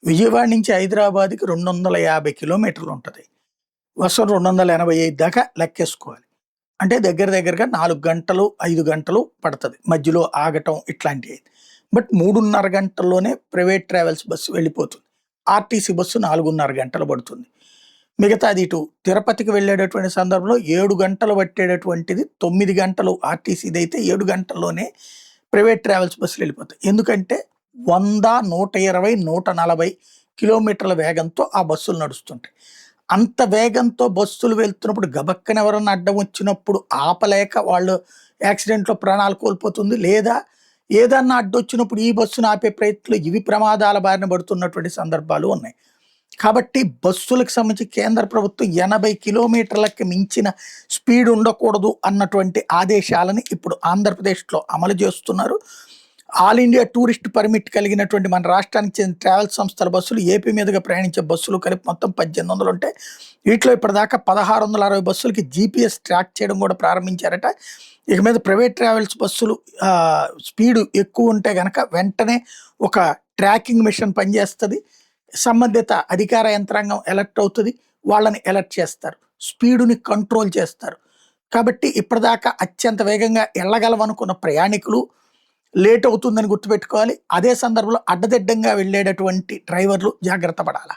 విజయవాడ నుంచి హైదరాబాద్‌కి 250 కిలోమీటర్లు ఉంటది. బస్సు 285 దాకా లెక్కేసుకోవాలి. అంటే దగ్గర దగ్గరగా 4 గంటలు, 5 గంటలు పడతది. మధ్యలో ఆగటం ఇట్లాంటియి. బట్ 3:30 గంటల్లోనే ప్రైవేట్ ట్రావెల్స్ బస్సు వెళ్ళిపోతుంది. ఆర్‌టీసీ బస్సు 4:30 గంటలు పడుతుంది. మిగతాది ఇటు తిరుపతికి వెళ్ళేటటువంటి సందర్భంలో 7 గంటలు పట్టేటటువంటిది 9 గంటలు ఆర్‌టీసీదైతే 7 గంటల్లోనే ప్రైవేట్ ట్రావెల్స్ బస్సులు వెళ్ళిపోతాయి. ఎందుకంటే 100, 120, 140 కిలోమీటర్ల వేగంతో ఆ బస్సులు నడుస్తుంటాయి. అంత వేగంతో బస్సులు వెళ్తున్నప్పుడు గబక్కన ఎవరన్నా అడ్డం వచ్చినప్పుడు ఆపలేక వాళ్ళు యాక్సిడెంట్‌లో ప్రాణాలు కోల్పోతుంది. లేదా ఏదన్నా అడ్డొచ్చినప్పుడు ఈ బస్సును ఆపే ప్రయత్నంలో ఇవి ప్రమాదాల బారిన పడుతున్నటువంటి సందర్భాలు ఉన్నాయి. కాబట్టి బస్సులకు సంబంధించి కేంద్ర ప్రభుత్వం 80 కిలోమీటర్లకి మించిన స్పీడ్ ఉండకూడదు అన్నటువంటి ఆదేశాలని ఇప్పుడు ఆంధ్రప్రదేశ్‌లో అమలు చేస్తున్నారు. ఆల్ ఇండియా టూరిస్ట్ పర్మిట్ కలిగినటువంటి మన రాష్ట్రానికి చెందిన ట్రావెల్ సంస్థల బస్సులు ఏపీ మీదుగా ప్రయాణించే బస్సులు కలిపి మొత్తం 1800 ఉంటాయి. వీటిలో ఇప్పటిదాకా 1660 బస్సులకి జీపీఎస్ ట్రాక్ చేయడం కూడా ప్రారంభించారట. ఇక మీద ప్రైవేట్ ట్రావెల్స్ బస్సులు స్పీడు ఎక్కువ ఉంటే గనక వెంటనే ఒక ట్రాకింగ్ మిషన్ పనిచేస్తది. సంబంధిత అధికార యంత్రాంగం అలర్ట్ అవుతది. వాళ్ళని అలర్ట్ చేస్తారు. స్పీడుని కంట్రోల్ చేస్తారు. కాబట్టి ఇప్పటిదాకా అత్యంత వేగంగా ఎళ్ళగలమనుకున్న ప్రయాణికులు లేట్ అవుతుందని గుర్తుపెట్టుకోవాలి. అదే సందర్భంలో అడ్డదిడ్డంగా వెళ్ళేటటువంటి డ్రైవర్లు జాగ్రత్త పడాల.